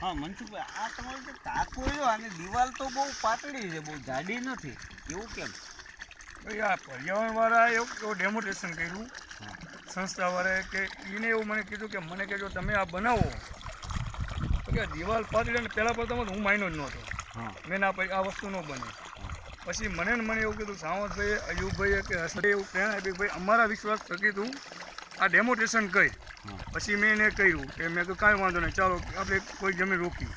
હા મનસુખભાઈ, આ તમારો જે ટાંકો રહ્યો આની દિવાલ તો બહુ પાતળી છે, બહુ જાડી નથી, એવું કેમ? ભાઈ આ પર્યાવરણવાળા એવું ડેમોન્સ્ટ્રેશન કર્યું સંસ્થાવાળાએ કે એને એવું મને કીધું કે મને કે જો તમે આ બનાવો તો કે દિવાલ પાતળી, ને પહેલાં પ્રથમ હું માન્યો જ નહોતો. મેં ના પછી આ વસ્તુ ન બને. પછી મને એવું કીધું સાવંતભાઈએ, અયુબભાઈએ કે હસભાઈએ એવું પ્રેરણા આપી ભાઈ અમારા વિશ્વાસ થકી તું આ ડેમોન્સ્ટ્રેશન કરી. પછી મેં એને કહ્યું કે મેં તો કાંઈ વાંધો નહીં, ચાલો આપણે કોઈ જમીન રોકી.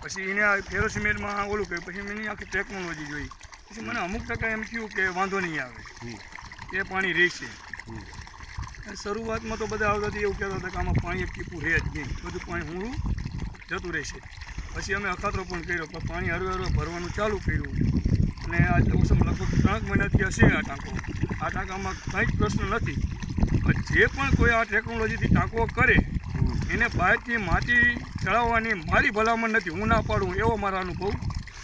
પછી એને આ ફેરોસિમેન્ટમાં ઓલું કર્યું. પછી મેં એની આખી ટેકનોલોજી જોઈ. પછી મને અમુક ટકા એમ થયું કે વાંધો નહીં આવે, એ પાણી રહેશે. શરૂઆતમાં તો બધા આવતા એવું કહેતા હતા કે આમાં પાણી એક ટીપું રહે જ નહીં, બધું પાણી ઊંડું જતું રહેશે. પછી અમે અખાતરો પણ કર્યો, પણ પાણી હરવે ભરવાનું ચાલુ કર્યું. અને આજ લગભગ 3 મહિનાથી હશે આ ટાંકો. આ ટાંકામાં કંઈ જ પ્રશ્ન નથી. પણ જે પણ કોઈ આ ટેકનોલોજીથી ટાંકો કરે એને બહારથી માટી ચડાવવાની મારી ભલામણ નથી, હું ના પાડું એવો મારો અનુભવ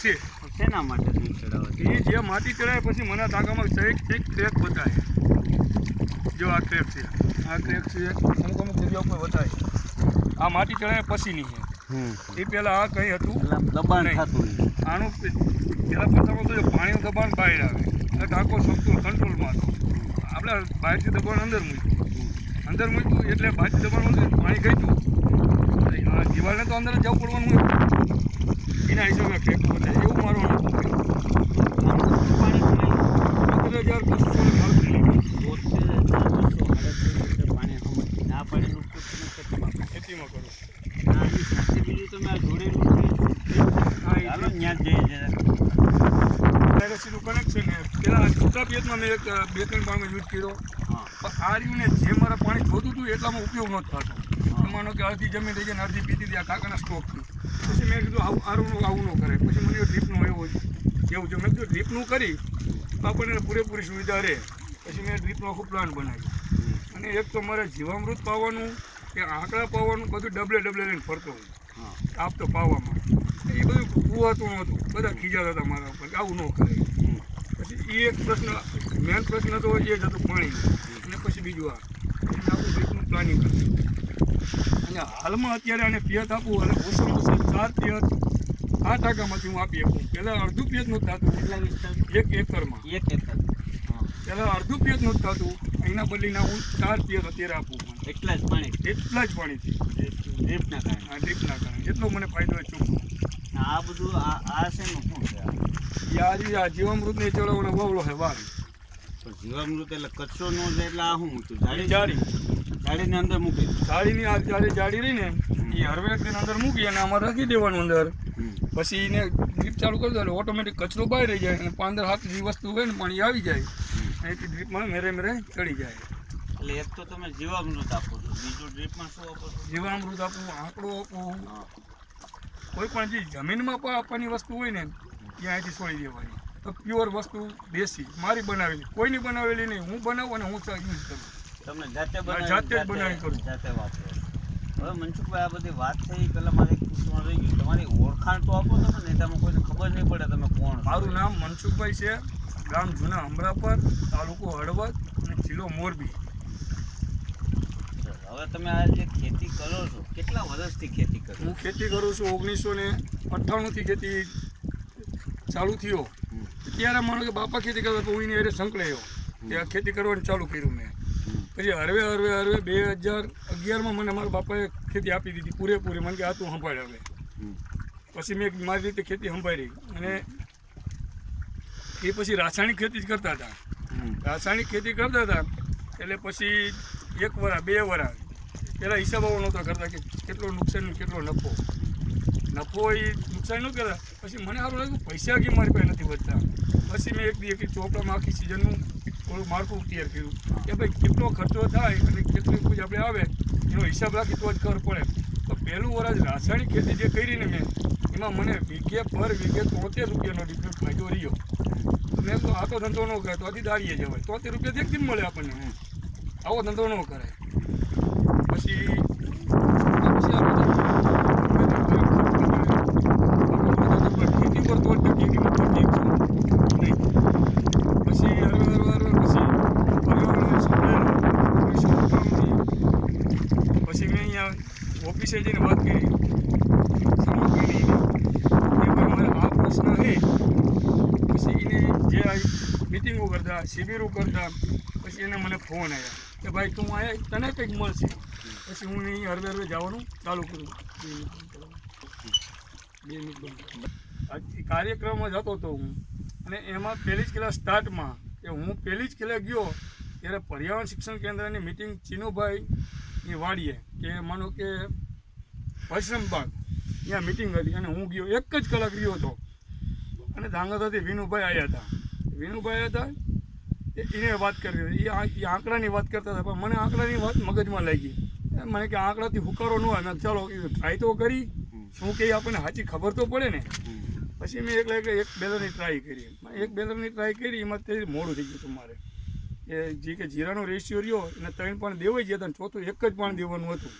છે. શેના માટે નહીં ચડાવવા? એ જે માટી ચડાવે પછી મને ટાંકામાં કંઈક ક્રેક બતાવે. જો આ ક્રેક છે, આ ક્રેક છે, અમુક જગ્યા ઉપર બતાવે. આ માટી ચડાવે પછીની છે. એ પહેલાં આ કંઈ હતું દબાણ થતું. આનું પહેલાં પ્રથમ હતું પાણીનું દબાણ બહાર આવે એટલે ટાંકો સંપૂર્ણ કંટ્રોલમાં હતો. આપણે બહારથી દબાણ અંદર મૂક્યું એટલે બહારથી દબાણ પાણી ગયું. આ દિવાલને તો અંદર જવું પડવાનું હોય, એના હિસાબે ક્રેક બતાવે. એવું મારો અનુભવ થયો. 15,000 ખેતીમાં કરું. આની સાથે બીજું તમે આ જોડેલું છે, ચાલો ત્યાં જ જઈએ. સીધું કનેક્શન પેલા છૂટા પિયતમાં મેં 2-3 પાણીમાં યુઝ કર્યો. પણ આ રહ્યું ને જે મારા પાણી જોતું હતું એટલામાં ઉપયોગ નહોતો થતો. માનો કે અડધી જમીન થઈ જાય ને અડધી પીતી હતી આ કાકાના સ્ટોકથી. પછી મેં કીધું આવું ન કરે. પછી મને ડ્રીપનું એવું છે. મેં કીધું ડ્રીપનું કરી તો આપણને પૂરેપૂરી સુવિધા રહે. પછી મેં ડ્રીપનો આખું પ્લાન બનાવ્યો. અને એક તો મારે જીવામૃત પાવાનું કે આંકડા પાવાનું બધું ડબલે લઈને ફરતો હું આપતો પાવામાં. એ બધું કુવાતું નહોતું, બધા ખીજાતા હતા મારા ઉપર કે આવું ન કરે. પછી એ એક પ્રશ્ન, મેન પ્રશ્ન તો એ જ હતો પાણીનો. અને પછી બીજું આવું ડ્રીપનું પ્લાનિંગ કર્યું. અને હાલમાં અત્યારે આને પિયત આપવું અને ઓછામાં ઓછા 4 પિયત આ ટાંકામાંથી હું આપી શકું. પહેલાં અડધું પિયત નહોતું થતું. કેટલા વિસ્તાર? 1 એકરમાં. 1 એકર. પહેલાં અડધું પિયત નહોતું થતું. એના બદલીને હું 4 પિયત અત્યારે આપું. એટલા જ પાણી? એટલા જ પાણીથી, ડ્રીપના કારણે. આ ડ્રીપના કારણે એટલો મને ફાયદો ચોખ્ખો. આ બધું આ શેનું શું છે? આ જીવામૃતને ચડાવવાનો વાવલો છે વાવ. તો જીવામૃત એટલે કચરો ન જાય એટલે આ શું મૂક્યું? જાળીની અંદર મૂકી. જાળીની આ જાળી રહી ને એ હરવેકની અંદર મૂકી અને આમાં રાખી દેવાનું અંદર. પછી એને ડ્રીપ ચાલુ કરી દો એટલે ઓટોમેટિક કચરો બહાર રહી જાય અને 15-7 જે વસ્તુ હોય ને પાણી આવી જાય અને એ ડ્રીપમાં મેરે ચડી જાય. એટલે એક તો તમે જીવામૃત આપો છો, બીજું ડ્રીપમાં શું આપો છો? જીવામૃત આપવું, આંકડો આપવું, કોઈ પણ જે જમીનમાં પણ આપવાની વસ્તુ હોય ને ત્યાં અહીંથી છોડી દેવાની. તો પ્યોર વસ્તુ દેશી મારી બનાવેલી, કોઈની બનાવેલી નહીં, હું બનાવું અને હું યુઝ કરું. તમે જાતે જ બનાવી કરું, જાતે વાપરો. હવે મનસુખભાઈ આ બધી વાત થઈ, પહેલાં મારે એક પૂછવાનું રહી ગયું, તમારી ઓળખાણ તો આપો છો ને, એમાં કોઈને ખબર નહીં પડે તમે કોણ? મારું નામ મનસુખભાઈ છે, ગામ જૂના અમરાપર, તાલુકો હળવદ અને જિલ્લો મોરબી. હવે તમે આ જે ખેતી કરો છો, કેટલા વર્ષથી ખેતી કરો? હું ખેતી કરું છું 1998થી ખેતી ચાલુ થયો. ત્યારે માનો કે બાપા ખેતી કરતા તો હું એને અરે સંકળાયો કે આ ખેતી કરવાનું ચાલુ કર્યું મેં. પછી હરવે 2011માં મને મારા બાપાએ ખેતી આપી દીધી પૂરેપૂરી. મને કે આ તું સંભાળ. હવે પછી મેં મારી રીતે ખેતી સંભાળી અને એ પછી રાસાયણિક ખેતી જ કરતા હતા. રાસાયણિક ખેતી કરતા હતા એટલે પછી 1 વરા 2 વરા પહેલાં હિસાબ આવો નહોતા કરતા કે કેટલો નુકસાન કેટલો નફો. એ નુકસાન ન કરતા. પછી મને સારું લાગ્યું પૈસા કે મારી પાસે નથી વધતા. પછી મેં એક ચોપડામાં આખી સિઝનનું થોડું માળખું તૈયાર કર્યું કે ભાઈ કેટલો ખર્ચો થાય અને કેટલી પૂજ આપણે આવે એનો હિસાબ રાખી તો જ ખબર પડે. તો પહેલું વરસ રાસાયણિક ખેતી જે કરીને મેં એમાં મને વીઘે પર વીઘે 73 રૂપિયાનો ડિફરન્સ ફાયદો રહ્યો. તો મેં તો આ તો ધંધો ન કરે તો દાળીએ જવાય. 73 રૂપિયા એક દિન મળે આપણને. આવો ધંધો ન કરાય. પછી ખેતી પર તો ટકી નહીં. પછી પછી મેં અહીંયા ઓફિસે જઈને વાત કરી બધા શિબિરો કરતા. પછી એને મને ફોન આવ્યા કે ભાઈ તું આયા તને કંઈક મળશે. પછી હું અહીં હરવે હરવે જવાનું ચાલુ કર્યું. 2 મિનિટ કાર્યક્રમમાં જતો હતો હું, અને એમાં પહેલી જ ક્લાસ સ્ટાર્ટમાં કે હું પહેલી જ ક્લાસ ગયો ત્યારે પર્યાવરણ શિક્ષણ કેન્દ્રની મિટિંગ ચીનુભાઈની વાડીએ કે માનો કે પરિશ્રમ બાગ ત્યાં મિટિંગ હતી, અને હું ગયો 1 જ કલાક ગયો હતો. અને ધાંગધ્રાથી વિનુભાઈ આવ્યા હતા. વિનુભાઈ હતા એને વાત કરી એ આંકડાની વાત કરતા હતા, પણ મને આંકડાની વાત મગજમાં લાગી. મને કે આંકડાથી હુકારો ન આવે, ચાલો ટ્રાય તો કરી, શું કે આપણને સાચી ખબર તો પડે ને. પછી મેં એક બેલરની ટ્રાય કરી. 1 બેલરની ટ્રાય કરી, એમાં તે મોડું થઈ ગયું હતું મારે. એ જે કે જીરાનો રેશિયો રહ્યો એને 3 પાણ દેવાઈ ગયા હતા, ચોથું 1 જ પાણ દેવાનું હતું.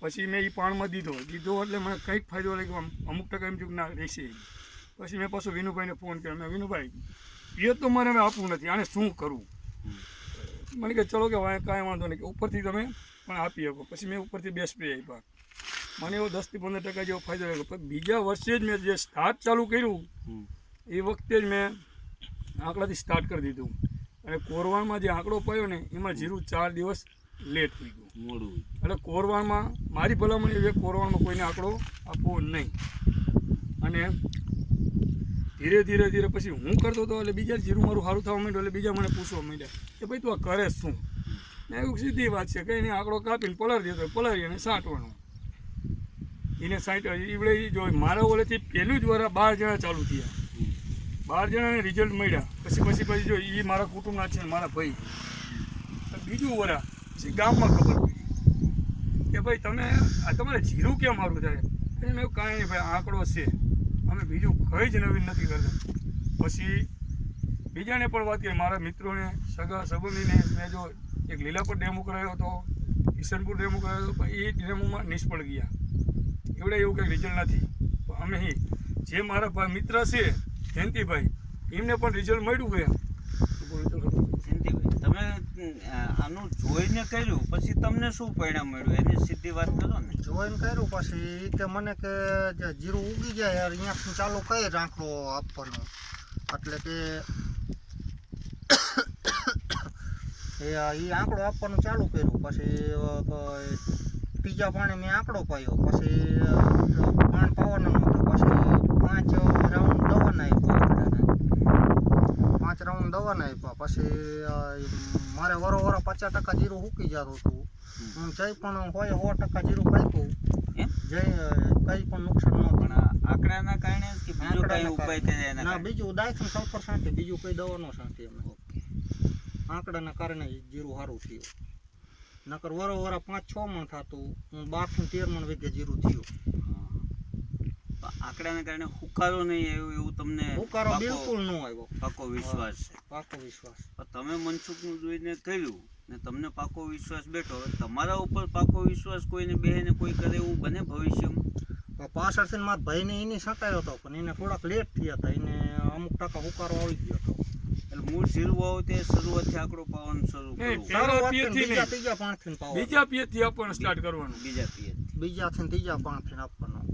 પછી મેં એ પાણમાં દીધો એટલે મને કંઈક ફાયદો લાગ્યો, અમુક ટકા એમ થયું ના રહેશે. પછી મેં પાછું વિનુભાઈને ફોન કર્યો. મેં વિનુભાઈ એ તો મારે હવે આપવું નથી, આને શું કરવું? મને કે ચલો કે કાંઈ વાંધો નહીં, કે ઉપરથી તમે પણ આપી શકો. પછી મેં ઉપરથી 2 સ્પ્રે આપ્યા. મને એવો 10 થી 15% જેવો ફાયદો લાગ્યો. પણ બીજા વર્ષે જ મેં જે સ્ટાર્ટ ચાલુ કર્યું એ વખતે જ મેં આંકડાથી સ્ટાર્ટ કરી દીધું. અને કોરવાણમાં જે આંકડો પાયો ને એમાં જીરું 4 દિવસ લેટ થઈ ગયું, મોડું. એટલે કોરવાણમાં મારી ભલામણ એવી, કોરવાણમાં કોઈને આંકડો આપવો નહીં. અને ધીરે ધીરે પછી હું કરતો હતો એટલે બીજા જીરું મારું સારું થવા માંડ્યું. એટલે બીજા મને પૂછવા માંડ્યા કે ભાઈ તું આ કરે શું? મેં એવું સીધી વાત છે, કંઈ નહીં, આંકડો કાપીને પલાળી દેતો, પલાળી અને સાંટવાનું. એને સાંટ એવડે જો મારા ઓલેથી પહેલું જ વરા 12 જણા ચાલુ થયા. 12 જણાને રિઝલ્ટ મળ્યા. પછી જો એ મારા કુટુંબના છે, મારા ભાઈ. બીજું વરા પછી ગામમાં ખબર પડી કે ભાઈ તમારે જીરું કેમ સારું થાય? એટલે મેં કાંઈ નહીં ભાઈ, આંકડો છે, અમે બીજું કંઈ જ નવીન નથી કરતા. પછી બીજાને પણ વાત કરી, મારા મિત્રોને, સગા સંબંધીને. મેં જો એક લીલાપર ડેમો કરાયો હતો, ઈશનપુર ડેમો કરાયો હતો, પણ એ ડેમોમાં નિષ્ફળ ગયા. એવું કંઈ રિઝલ્ટ નથી. પણ અમે જે મારા મિત્ર છે જયંતિભાઈ, એમને પણ રિઝલ્ટ મળ્યું ગયા. જયંતિભાઈ, તમે આનું જોઈને કર્યું પછી તમને શું પરિણામ મળ્યું એની સીધી વાત કરો ને. જોઈને કર્યું પછી કે મને કે જે જીરું ઉગી જાય યાર અહીંયાથી ચાલુ કઈ આંકડો આપવાનો. એટલે કે એ આંકડો આપવાનું ચાલુ કર્યું. પછી ત્રીજા પાણી મેં આંકડો પાયો. પછી પાણ પાવાનો નહોતો. પછી 5 રાઉન્ડ દવાના આપ્યા. 5 રાઉન્ડ દવાના આપ્યા. પછી મારે વરોવરો 50% જીરું સૂકી જતું હતું. હું જઈ પણ હોય 100% જીરું પાક્યું. જય કંઈ પણ નુકસાન ન પણ આંકડાના કારણે કે બીજો કઈ ઉપાય થાય એના ના, બીજું ડાયથન સલ્ફર છાંટી, બીજું કંઈ દવા ન છાંટી અમે. આંકડાના કારણે જીરું સારું થયું. નકર વરોવરા 5-6 મણ થતું, હું 12 થી 13 મણ વીઘે જીરું થયું. આંકડાના કારણે હુકારો નહીં એવું તમને હુકારો બિલકુલ ન આવ્યો. પાકો વિશ્વાસ છે? પાકો વિશ્વાસ. તમે મનસુખનું જોઈને કર્યું ને તમને પાકો વિશ્વાસ બેઠો. તમારા ઉપર પાકો વિશ્વાસ કોઈને બેહેને કોઈ કરે એવું બને ભવિષ્યમાં? પાછળથી મારા ભાઈને એની સટાયો હતો, પણ એને થોડાક લેટ થયા હતા. એને અમુક ટકા હુકારો આવી ગયો હતો. એટલે મૂળ જીરું વાવો તે શરૂઆતથી આંકડો પાવાનું શરૂ બીજા પિયતથી આપવાનું સ્ટાર્ટ કરવાનું. બીજાથી ત્રીજા પાણથી આપવાનું.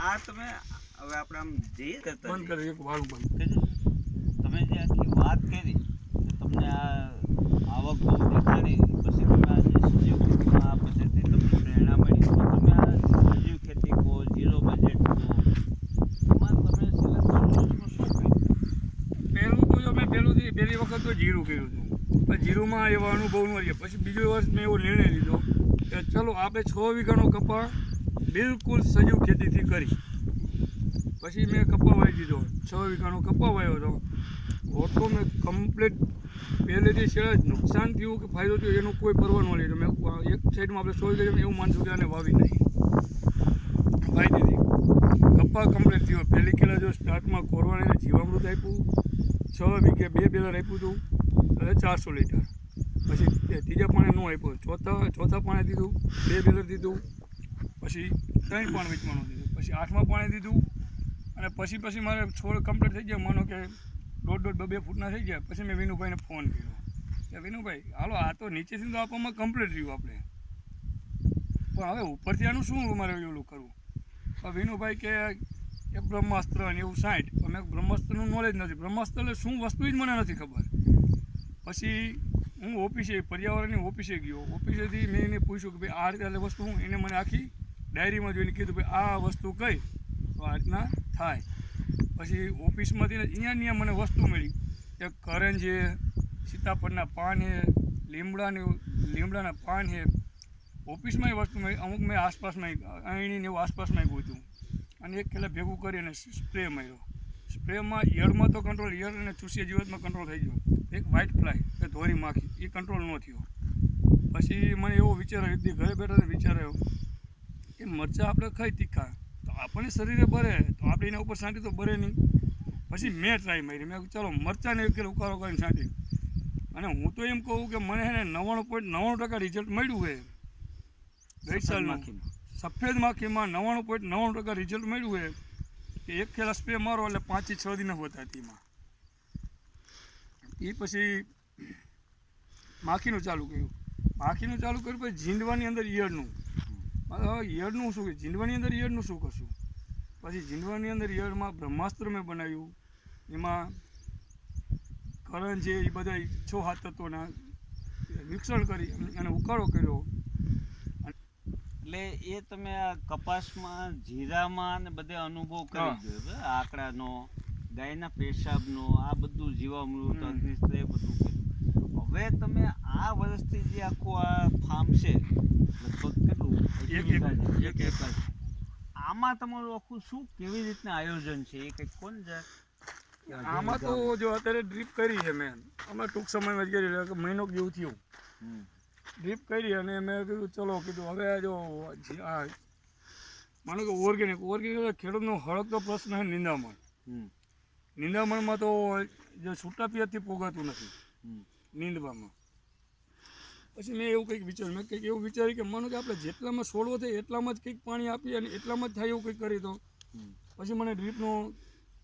આ તમે હવે આપણે આમ જઈએ કરતા બંધ કરી, એક વાળું બંધ. તમે જે આખી વાત કરી તમને આ આવક બહુ દેખાડી, પછી તમે આ જે સજીવ ખેતીમાં આ પદ્ધતિ તમને પ્રેરણા મળી, તો તમે આ સજીવ ખેતી કહો, ઝીરો બજેટ કહો, એમાં તમે છેલ્લા 3 વર્ષમાં શું કર્યું? પહેલું તો જો મેં પહેલી વખત તો જીરું કર્યું હતું, પણ જીરુંમાં એવા અનુભવ ન રહ્યા. પછી બીજો વર્ષ મેં એવો નિર્ણય લીધો કે ચલો આપણે 6 વીઘાનો કપા બિલકુલ સજીવ ખેતીથી કરી. પછી મેં કપા વાવી દીધો. 6 વીઘાનો કપા વાવ્યો હતો. ઓટો મેં કમ્પ્લીટ પહેલેથી શેડા નુકસાન થયું કે ફાયદો થયો એનું કોઈ પરવા ન લીધો. મેં એક સાઈડમાં આપણે 100 વીઘા એવું માનશું કે આને વાવી નહીં, વાવી દીધી. કપા કમ્પ્લીટ થયો. પહેલી કિલો જો સ્ટાર્ટમાં કોરવાણીને જીવામૃત આપ્યું, 6 વીઘે 2 બેલર આપ્યું હતું, એટલે 400 લીટર. પછી ત્રીજા પાણી ન આપ્યું, ચોથા પાણી દીધું, 2 બેલર દીધું, પછી 3 પાણી વેચવાનું દીધું, પછી 8મા પાણી દીધું. અને પછી મારે છોડ કમ્પ્લીટ થઈ ગયા, માનો કે 1.5-2 ફૂટના થઈ ગયા. પછી મેં વિનુભાઈને ફોન કર્યો કે વિનુભાઈ હાલો આ તો નીચેથી તો આપવામાં કમ્પ્લીટ રહ્યું આપણે, પણ હવે ઉપરથી આનું શું અમારે ઓલું કરવું? વિનુભાઈ કે એક બ્રહ્માસ્ત્ર અને એવું 60 અમે બ્રહ્માસ્ત્રનું નોલેજ નથી. બ્રહ્માસ્ત્ર એટલે શું વસ્તુ જ મને નથી ખબર. પછી હું ઓફિસે પર્યાવરણની ઓફિસે ગયો. ઓફિસેથી મેં એને પૂછ્યું કે ભાઈ આ રીતે એટલે વસ્તુ હું એને મને આખી ડાયરીમાં જોઈને કીધું ભાઈ આ વસ્તુ કઈ તો આ રીતના થાય. પછી ઓફિસમાંથી અહીંયા મને વસ્તુ મળી કે કરંજ છે, સીતાફળના પાન છે, લીમડાના પાન છે. ઓફિસમાં એ વસ્તુ મળી. અમુક મેં આસપાસમાં અહીંની એવું આસપાસમાં ગોતું અને એક ખેલા ભેગું કરી અને સ્પ્રે માર્યો. સ્પ્રેમાં ઈયળમાં તો કંટ્રોલ, ઈયળ અને ચૂસિયા જીવાતમાં કંટ્રોલ થઈ ગયો. એક વ્હાઇટ ફ્લાય કે ધોરી માખી એ કંટ્રોલ ન થયો. પછી મને એવો વિચાર આવ્યો, એકદી ઘરે બેઠા વિચાર આવ્યો કે મરચાં આપણે ખાઈ તીખા તો આપણને શરીરે બરે તો આપણે એના ઉપર છાંટી તો બરે નહીં. પછી મેં ટ્રાય મારી. મેં ચાલો મરચાંને એક કિલો ઉકાળો કરીને છાંટી અને હું તો એમ કહું કે મને છે ને 99.99% રિઝલ્ટ મળ્યું છે. ગઈ સાલનું સફેદ માખીમાં 99.99% રિઝલ્ટ મળ્યું છે કે એક ખેલા સ્પ્રે મારો એટલે 5 થી 6 દિન હોતા એમાં. એ પછી માખીનું ચાલુ કર્યું. પછી ઝીંડવાની અંદર ઈયળનું. ઈયળનું શું, ઝીંડવાની અંદર ઈયળનું શું કરશું? પછી ઝીંડવાની અંદર ઈયળમાં બ્રહ્માસ્ત્ર મેં બનાવ્યું. એમાં કરંજ છે એ બધા 6-7 તત્વોના મિશ્રણ કરી અને ઉકાળો કર્યો. એટલે એ તમે આ કપાસમાં, જીરામાં ને બધે અનુભવ કરી ગયો આંકડાનો, ગાયના પેશાબનો, આ બધું જીવામૃત, અગ્નિસ્ત્રી બધું કર્યું. હવે તમે આ વર્ષથી જે આખું આ ફાર્મ છે લગભગ કેટલું આમાં તમારું આખું શું કેવી રીતના આયોજન છે એ કંઈક કોણ જાય? આમાં તો જો અત્યારે ડ્રીપ કરી છે મેં અમે ટૂંક સમયમાં જ કરી, કે મહિનો જેવું થયું ડ્રીપ કરી અને મેં કીધું ચલો કીધું હવે જો આ માનો કે ઓર્ગેનિક ખેડૂતનો હળગતો પ્રશ્ન છે નિંદામણમાં તો જે છૂટા પિયતથી પોગાતું નથી નીંદવામાં. પછી મેં એવું કંઈક વિચાર્યું, મેં કંઈક એવું વિચાર્યું કે માનો કે આપણે જેટલામાં છોડવો થાય એટલામાં જ કંઈક પાણી આપીએ અને એટલામાં જ થાય એવું કંઈક કરી તો પછી મને ડ્રીપનો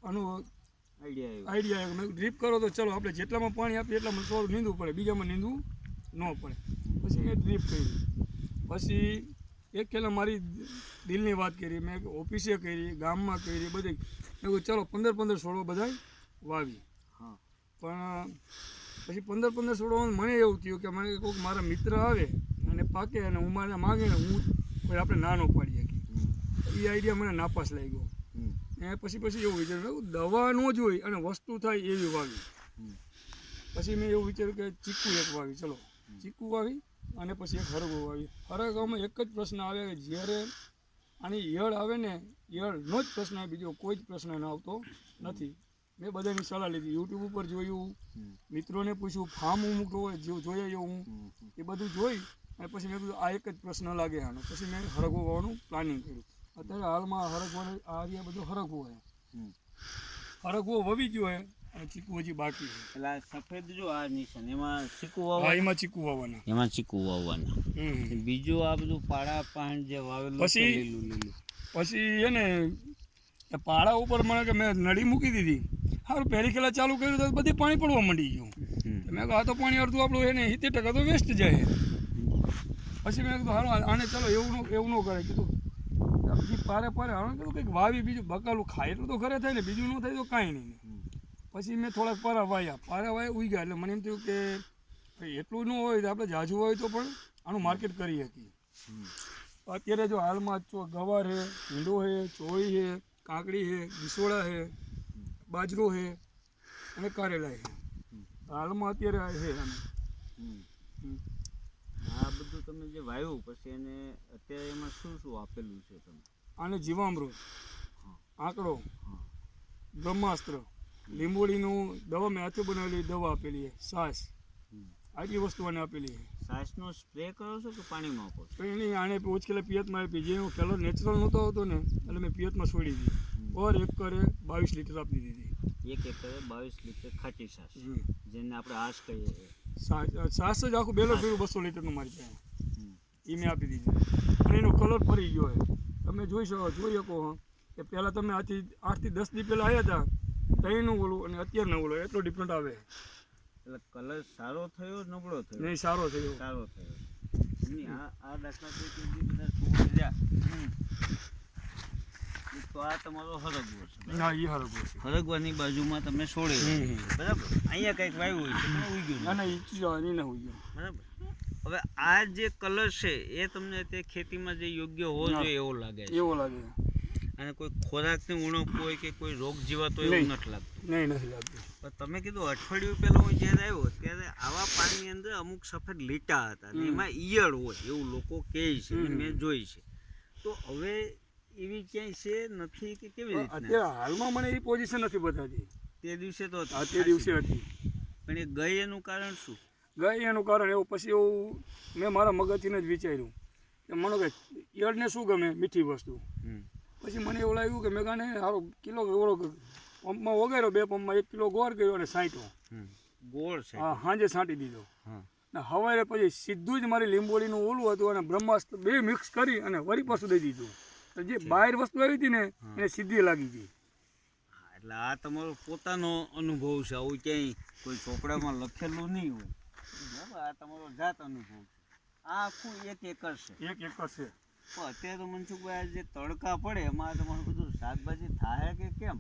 આઈડિયા આવ્યો. મેં ડ્રીપ કરો તો ચલો આપણે જેટલામાં પાણી આપીએ એટલામાં છોડ નીંદવું પડે, બીજામાં નીંદવું ન પડે. પછી મેં ડ્રીપ કરી. પછી એક ખેલા મારી દિલની વાત કરી, મેં ઓફિસે કરી, ગામમાં કરી, બધી મેં કહ્યું ચાલો 15 છોડવા બધા વાવી. પણ પછી 15 છોડવા મને એવું થયું કે મને કોઈક મારા મિત્ર આવે અને પાકે અને હું મારે માગે ને હું કોઈ આપણે નાનો પાડી શકીએ. એ આઈડિયા મને નાપાસ લાગ્યો. એ પછી એવું વિચાર્યું દવા ન જોઈ અને વસ્તુ થાય એવી વાવી. પછી મેં એવું વિચાર્યું કે ચીકુ એક વાવી, ચલો ચીકુ વાવી અને પછી એક હરગો વાવી. હરગામાં એક જ પ્રશ્ન આવે કે જ્યારે આની ઈયળ આવે ને ઈયળનો જ પ્રશ્ન આવે, બીજો કોઈ જ પ્રશ્ન ન આવતો નથી. મેં બધાની સલાહ લીધી, યુટ્યુબ ઉપર જોયું, મિત્રોને પૂછ્યું, ફાર્મ અમુક જોઈએ હું એ બધું જોઈ અને પછી મેં કીધું આ એક જ પ્રશ્ન લાગે આનો. પછી મેં હરગો વાવવાનું પ્લાનિંગ કર્યું. અત્યારે હાલમાં હરગવો આ બધો હરગવો છે. હરગવો વવી ગયો છે અને ચીકુ હજી બાકી છે. એટલે આ સફેદ જો આ નિશાન એમાં ચીકુ વાવવાના. એમાં ચીકુ વાવવાના. બીજું આ બધું પાડા પાન જે વાવેલું પછી એને પાડા ઉપર મને કે મેં નળી મૂકી દીધી. સારું પહેલી ખેલા ચાલુ કર્યું તો બધી પાણી પડવા માંડી ગયું. મેં કહ્યું આ તો પાણી અડધું આપણું એને 70% તો વેસ્ટ જાય. પછી મેં કીધું હાલો આને ચલો એવું ન કરે. કીધું પછી પારે હવે કીધું કંઈક વાવી બીજું બકાલું ખાય એટલું તો ઘરે થાય ને, બીજું ન થાય તો કાંઈ નહીં. પછી મેં થોડાક પારા વાયા ઉઈ ગયા. એટલે મને એમ થયું કે એટલું ન હોય તો આપણે જાજુ હોય તો પણ આનું માર્કેટ કરી શકીએ. અત્યારે જો હાલમાં ગવાર છે, ભીંડો છે, ચોળી છે, કાકડી છે, દિસોડા છે, બાજરો છે અને કારેલા છે. હાલમાં અત્યારે છે આને. આ બધું તમે જે વાવ્યું પછી એને અત્યારે એમાં શું આપેલું છે તમે? આને જીવામૃત, આંકડો, બ્રહ્માસ્ત્ર, લીંબોળીનું દવા મેં હાથે બનાવેલી દવા આપેલી છે, સાસ, આટલી વસ્તુ આને આપેલી છે. સાસનો સ્પ્રે કરો છો કે પાણીમાં આપો છો? એની આને ઓછકેલા પિયતમાં આપી. જેનો કલર નેચરલ નહોતો આવતો ને એટલે મેં પિયતમાં છોડી દીધી. પર એકરે 22 લીટર આપી દીધી. 1 એકરે 22 લીટર ખાટી છાશ, જેને આપણે આશ કહીએ. છાશ જ આખું બેલર ભર્યું 200 લીટરનું મારી પાસે એ મેં આપી દીધી. અને એનો કલર ફરી ગયો છે. તમે જોઈ શકો કે પહેલાં તમે 8 થી 10 દી પહેલાં આવ્યા હતા ત્યાંનું ઓલું અને અત્યારનું ઓલું એટલો ડિફરન્ટ આવે. એટલે કલર સારો થયો નબળો થયો? નહીં, સારો થયો. આ દાખલા તરીકે જે બધા છોડ રહ્યા તો આ તમારો હરગવો છે. ના એ હરગવો છે. હરગવાની બાજુમાં તમે છોડે બરાબર. અહીંયા કંઈક વાવ્યું હોય છે પણ ઉગ્યું ના નહીં. ના એ ના હોય બરાબર. હવે આ જે કલર છે એ તમને તે ખેતીમાં જે યોગ્ય હોવો જોઈએ એવો લાગે છે. એવો લાગે અને કોઈ ખોરાકની ઉણપ હોય કે કોઈ રોગ જીવાતો એવું નહીં. નથી લાગતું. નહીં નથી લાગતું. પણ તમે કીધું અઠવાડિયું પહેલાં હું જ્યારે આવ્યો ત્યારે આવા પાણીની અંદર અમુક સફેદ લીટા હતા ને એમાં ઈયળ હોય એવું લોકો કહે છે ને મેં જોઈ છે. તો હવે એવી ક્યાંય છે નથી કે કેવી રીતના? અત્યારે હાલમાં મને એ પોઝિશન નથી બતાતી. તે દિવસે તો આ તે દિવસે હતી. પણ એ ગઈ એનું કારણ શું? ગઈ એનું કારણ એવું પછી એવું મેં મારા મગજથી જ વિચાર્યું કે માનો કે ઈયળને શું ગમે મીઠી વસ્તુ. પછી મને એવું લાગ્યું કે મેં કાને સારો કિલો ગોળો પંપમાં વગાડ્યો, 2 પંપમાં 1 કિલો ગોળ કર્યો અને સાંટ્યો. ગોળ છે. હા સાંજે છાંટી દીધો. હા. ને હવારે પછી સીધું જ મારી લીંબોળીનું ઓલું હતું અને બ્રહ્માસ્ત્ર 2 મિક્સ કરી અને વળી પાછું દઈ દીધું. તો જે બહાર વસ્તુ આવી હતી ને એને સીધી લાગી ગઈ. હા, એટલે આ તમારો પોતાનો અનુભવ છે. આવું ક્યાંય કોઈ ચોપડામાં લખેલું નહીં હોય. બરાબર. આ તમારો જાત અનુભવ છે. આ આખું 1 એકર છે. 1 એકર છે. પણ અત્યારે તો મનસુખભાઈ આ જે તડકા પડે એમાં તમારું બધું શાકભાજી થાય કે કેમ?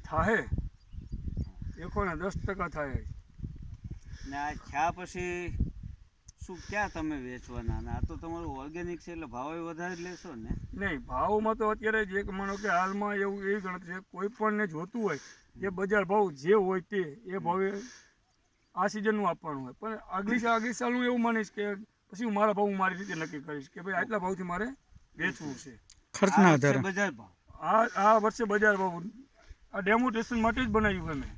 થાય 10% થાય. ને આ થયા પછી શું ક્યાં તમે વેચવાના? ને આ તો તમારું ઓર્ગેનિક છે એટલે ભાવ વધારે જ લેશો ને? નહીં, ભાવમાં તો અત્યારે જે માનો કે હાલમાં એવું એવી ગણતરી છે, કોઈ પણને જોતું હોય એ બજાર ભાવ જે હોય તે એ ભાવે આ સિઝનનું આપવાનું હોય. પણ આગલી સાલનું એવું માનીશ કે પછી હું મારા ભાવ મારી રીતે નક્કી કરીશ કે ભાઈ આટલા ભાવથી મારે વેચવું છે. ખર્ચના આધારે બજાર ભાવ. આ વર્ષે બજાર ભાવ આ ડેમોન્સ્ટ્રેશન માટે જ બનાવ્યું અમે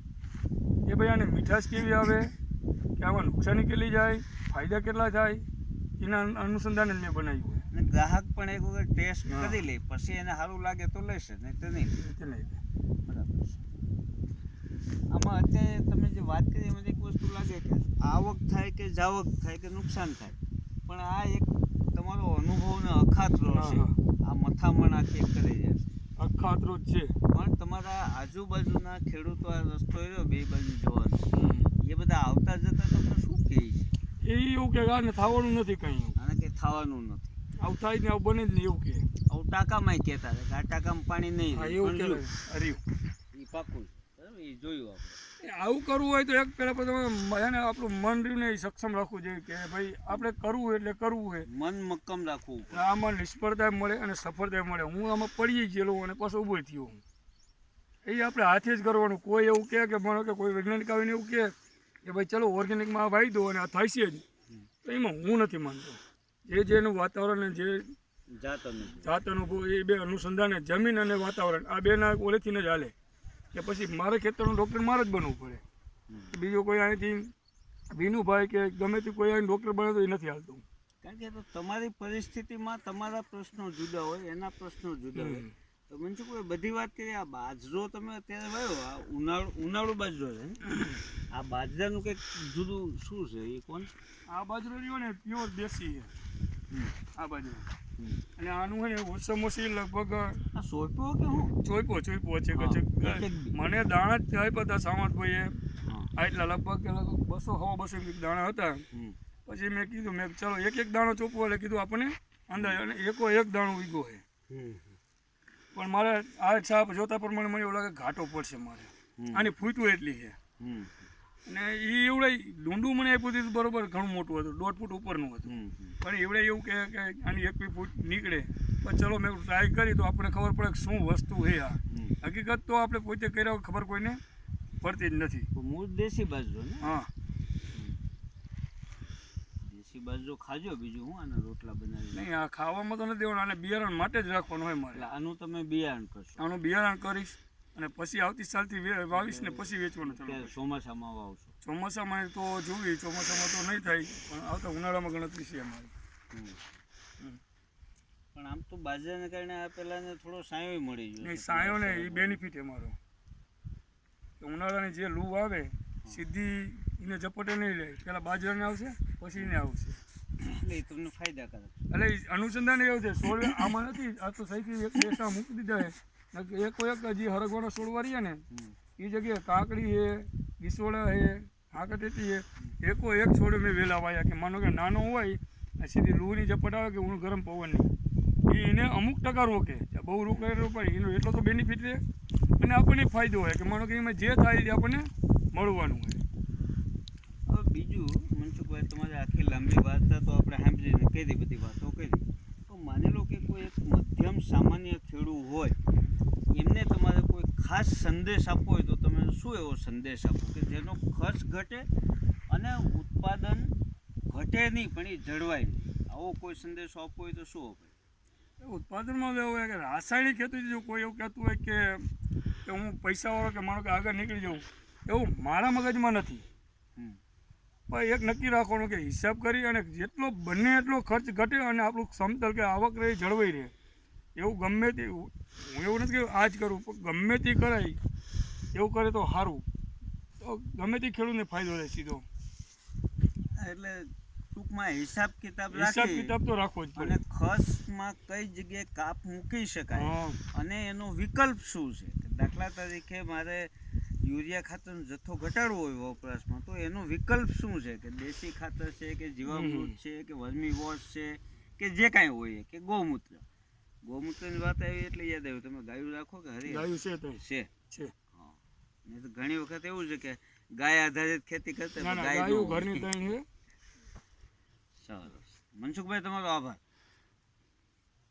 કે ભાઈ આને મીઠાશ કેવી આવે, કે આમાં નુકસાની કેટલી જાય, ફાયદા કેટલા થાય, એના અનુસંધાને મેં બનાવ્યું હોય. અને ગ્રાહક પણ એક વખત ટેસ્ટ કરી લે પછી એને સારું લાગે તો લેશે, નહીં તો નહીં. બરાબર છે. આમાં અત્યારે તમે જે વાત કરી એમાં એક વસ્તુ લાગે કે આવક થાય કે જાવક થાય કે નુકસાન થાય, પણ આ એક તમારો અનુભવ ને અખાતરો છે. આ મથામણ આખી એક કરી જશે. અખાતરો જ છે. પણ તમારા આજુબાજુના ખેડૂતો આ રસ્તો રહ્યો 2 બાજુ જોવાનો, એ બધા આવતા જતા તમને શું કહે છે? એ એવું કે આને થવાનું નથી કંઈ, આને કંઈ થવાનું નથી, આવું થાય જ ને આવું બને જ નહીં એવું કે. આવું ટાંકામાંય કહેતા હતા કે આ ટાંકામાં પાણી નહીં રહે. એવું કે અરે એ પાકું બરાબર, એ જોયું આપણે. આવું કરવું હોય તો એક પહેલાં તમે એને આપણું મન રહ્યું ને એ સક્ષમ રાખવું જોઈએ કે ભાઈ આપણે કરવું એટલે કરવું હોય. મન મક્કમ રાખવું. આમાં નિષ્ફળતા મળે અને સફળતા મળે. હું આમાં પડી ગયેલો અને પાછો ઊભો થયો. એ આપણે હાથે જ કરવાનું. કોઈ એવું કહે કે માનો કે કોઈ વૈજ્ઞાનિક આવીને એવું કહે કે ભાઈ ચલો ઓર્ગેનિકમાં આ વાવી દો અને આ થાય છે જ, તો એમાં હું નથી માનતો. જેનું વાતાવરણ અને જે જાત અનુભવ એ 2 અનુસંધાને જમીન અને વાતાવરણ આ 2ના ઓલેથી જ હાલે. કે પછી મારે ખેતરનું ડૉક્ટર મારે જ બનવું પડે. બીજો કોઈ અહીંથી વિનુભાઈ કે ગમે તે કોઈ અહીં ડૉક્ટર બને તો એ નથી હાલતું. કારણ કે તો તમારી પરિસ્થિતિમાં તમારા પ્રશ્નો જુદા હોય, એના પ્રશ્નો જુદા હોય. તો મનસુખભાઈ બધી વાત કરીએ. આ બાજરો તમે અત્યારે વાવ્યો, આ ઉનાળુ બાજરો છે. આ બાજરાનું કંઈક જુદું શું છે એ કોણ? આ બાજરો રહ્યો ને પ્યોર દેશી છે આ બાજરો. અને આનું છે ને ઓછામાં ઓછી લગભગ આ સોંપ્યો કે હું ચોઈપો છે મને દાણા જ આપ્યા હતા સામંતભાઈએ. આટલા લગભગ 200 દાણા હતા. પછી મેં કીધું મેં ચાલો એક દાણો ચોપવો એટલે કીધું આપણને અંદાજ, અને એક દાણો ઉગ્યો છે. પણ મારે આ છાપ જોતા પ્રમાણે મને એવું લાગે ઘાટો પડશે મારે. આની ફૂટવું એટલી છે. અને એ એવડે ડુંડું મને આપ્યું હતું બરોબર, ઘણું મોટું હતું, 1.5 ફૂટ ઉપરનું હતું. પણ એવડે એવું કે આની 1 ફૂટ નીકળે. પણ ચલો મેં ટ્રાય કરી તો આપણને ખબર પડે કે શું વસ્તુ છે આ. હકીકત તો આપણે પોતે કર્યા ખબર કોઈને પડતી જ નથી. મૂળ દેશી બાજરો ને? હા, દેશી બાજરો ખાજો. બીજું હું આના રોટલા બનાવી નહીં, આ ખાવામાં તો નથી દેવાનું. આને બિયારણ માટે જ રાખવાનું હોય મારે. એટલે આનું તમે બિયારણ કરશો? આનું બિયારણ કરીશ અને પછી આવતી સાલથી વાવીશ ને પછી વેચવાનું ચાલુ. ચોમાસામાં વાવશો? ચોમાસામાં તો જોવી, ચોમાસામાં તો નહીં થાય, પણ આવતા ઉનાળામાં ગણતરી છે અમારી. પણ આમ તો બાજરાને કારણે આ પેલાને થોડો સાયો મળી ગયો. નહીં, સાયો ને એ બેનિફિટ અમારો. ઉનાળાની જે લૂ આવે સીધી એને ઝપટે નહીં લે. પહેલાં બાજરાને આવશે પછી એને આવશે. એટલે એ તમને ફાયદાકારક. એટલે અનુસંધાન એવું છે. છોડ આમાં નથી, આ તો સહીથી એક દેશમાં મૂકી દીધા છે. એક જે હરગવાનો છોડવા રહ્યા ને એ જગ્યાએ કાકડી છે, ગીસોડા છે, હાકટેટી છે. એક છોડ મેં વહેલા વાયા કે માનો કે નાનો હોય સીધી લૂની ઝપટ આવે કે હું ગરમ પવનની એને એને અમુક ટકા રોકે, બહુ રોકે પણ એનો એટલો તો બેનિફિટ રહે અને આપણને ફાયદો હોય કે માનો કે એમાં જે થાય એ આપણને મળવાનું હોય. હવે બીજું મનસુખભાઈ, તમારે આખી લાંબી વાર્તા તો આપણે સાંભળીને કહી બધી વાતો કરી, તો માની લો કે કોઈ એક મધ્યમ સામાન્ય ખેડૂત હોય, એમને તમારે કોઈ ખાસ સંદેશ આપવો હોય તો તમે શું એવો સંદેશ આપો કે જેનો ખર્ચ ઘટે અને ઉત્પાદન ઘટે નહીં પણ એ જળવાય નહીં? આવો કોઈ સંદેશો આપવો હોય તો શું આપે? ઉત્પાદનમાં એવું હોય કે રાસાયણિક ખેતી જો કોઈ એવું કહેતું હોય કે હું પૈસાવાળો કે માનો કે આગળ નીકળી જાઉં, એવું મારા મગજમાં નથી. પણ એક નક્કી રાખવાનું કે હિસાબ કરી અને જેટલો બને એટલો ખર્ચ ઘટે અને આપણું સમતલ કે આવક રહે જળવાઈ રહે એવું ગમે તે, હું એવું નથી કે આ જ કરું, પણ ગમે તે કરાય એવું કરે તો સારું, તો ગમે તે ખેડૂતને ફાયદો રહે સીધો. એટલે ટૂંકમાં હિસાબ કિતાબ તો રાખવો જ અને પડે. ખર્ચમાં કઈ જગ્યાએ કાપ મૂકી શકાય હા. અને એનો વિકલ્પ શું છે? દાખલા તરીકે મારે યુરિયા ખાતરનો જથ્થો ઘટાડવો હોય વપરાશમાં, તો એનો વિકલ્પ શું છે? કે દેશી ખાતર છે કે જીવામૃત છે કે વર્મી વોશ છે કે જે કાંઈ હોય કે ગૌમૂત્ર? ગૌમૂત્રની વાત આવી એટલે યાદ આવ્યું, તમે ગાયું રાખો કે હરી? ગાયું છે. હા, નહીં તો ઘણી વખત એવું છે કે ગાય આધારિત ખેતી કરતા ના, ગાય ગાયું ઘરની ત્રણ છે. સરસ. મનસુખભાઈ, તમારો આભાર.